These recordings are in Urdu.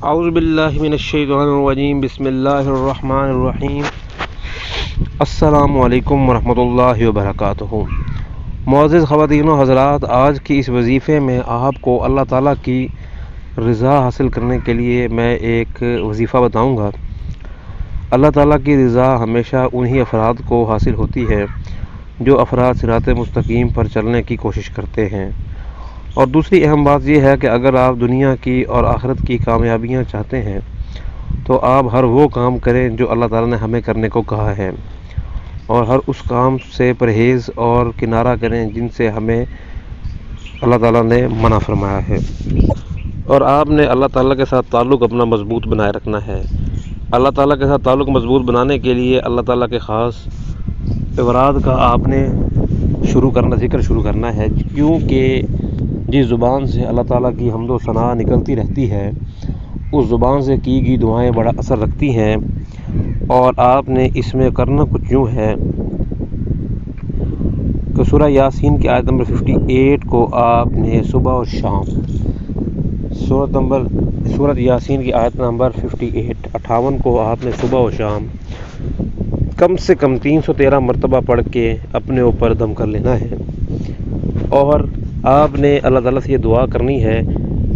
اعوذ باللہ من الشیطان الرجیم بسم اللہ الرحمن الرحیم السلام علیکم ورحمۃ اللہ وبرکاتہ۔ معزز خواتین و حضرات، آج کی اس وظیفے میں آپ کو اللہ تعالیٰ کی رضا حاصل کرنے کے لیے میں ایک وظیفہ بتاؤں گا۔ اللہ تعالیٰ کی رضا ہمیشہ انہی افراد کو حاصل ہوتی ہے جو افراد صراط مستقیم پر چلنے کی کوشش کرتے ہیں۔ اور دوسری اہم بات یہ ہے کہ اگر آپ دنیا کی اور آخرت کی کامیابیاں چاہتے ہیں تو آپ ہر وہ کام کریں جو اللہ تعالیٰ نے ہمیں کرنے کو کہا ہے، اور ہر اس کام سے پرہیز اور کنارہ کریں جن سے ہمیں اللہ تعالیٰ نے منع فرمایا ہے۔ اور آپ نے اللہ تعالیٰ کے ساتھ تعلق اپنا مضبوط بنائے رکھنا ہے۔ اللہ تعالیٰ کے ساتھ تعلق مضبوط بنانے کے لیے اللہ تعالیٰ کے خاص اوراد کا آپ نے ذکر شروع کرنا ہے، کیونکہ جس زبان سے اللہ تعالیٰ کی حمد و ثنا نکلتی رہتی ہے اس زبان سے کی گئی دعائیں بڑا اثر رکھتی ہیں۔ اور آپ نے اس میں کرنا کچھ یوں ہے کہ سورہ یاسین کی آیت نمبر 58 کو آپ نے صبح و شام، سورۃ یاسین کی آیت نمبر 58 کو آپ نے صبح و شام کم سے کم 313 مرتبہ پڑھ کے اپنے اوپر دم کر لینا ہے۔ اور آپ نے اللہ تعالیٰ سے یہ دعا کرنی ہے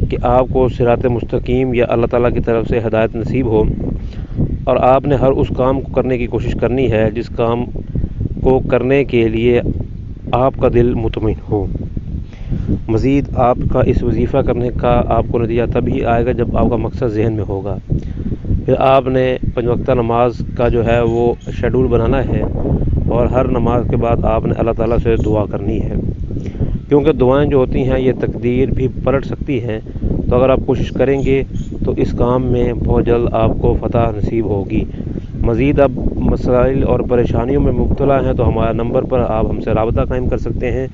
کہ آپ کو صراط مستقیم یا اللہ تعالیٰ کی طرف سے ہدایت نصیب ہو، اور آپ نے ہر اس کام کو کرنے کی کوشش کرنی ہے جس کام کو کرنے کے لیے آپ کا دل مطمئن ہو۔ مزید آپ کا اس وظیفہ کرنے کا آپ کو نتیجہ تبھی آئے گا جب آپ کا مقصد ذہن میں ہوگا۔ پھر آپ نے 5 وقتہ نماز کا جو ہے وہ شیڈول بنانا ہے، اور ہر نماز کے بعد آپ نے اللہ تعالیٰ سے دعا کرنی ہے، کیونکہ دعائیں جو ہوتی ہیں یہ تقدیر بھی پلٹ سکتی ہیں۔ تو اگر آپ کوشش کریں گے تو اس کام میں بہت جلد آپ کو فتح نصیب ہوگی۔ مزید اب مسائل اور پریشانیوں میں مبتلا ہیں تو ہمارا نمبر پر آپ ہم سے رابطہ قائم کر سکتے ہیں۔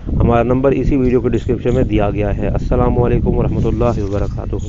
ہمارا نمبر اسی ویڈیو کے ڈسکرپشن میں دیا گیا ہے۔ السلام علیکم ورحمۃ اللہ وبرکاتہ۔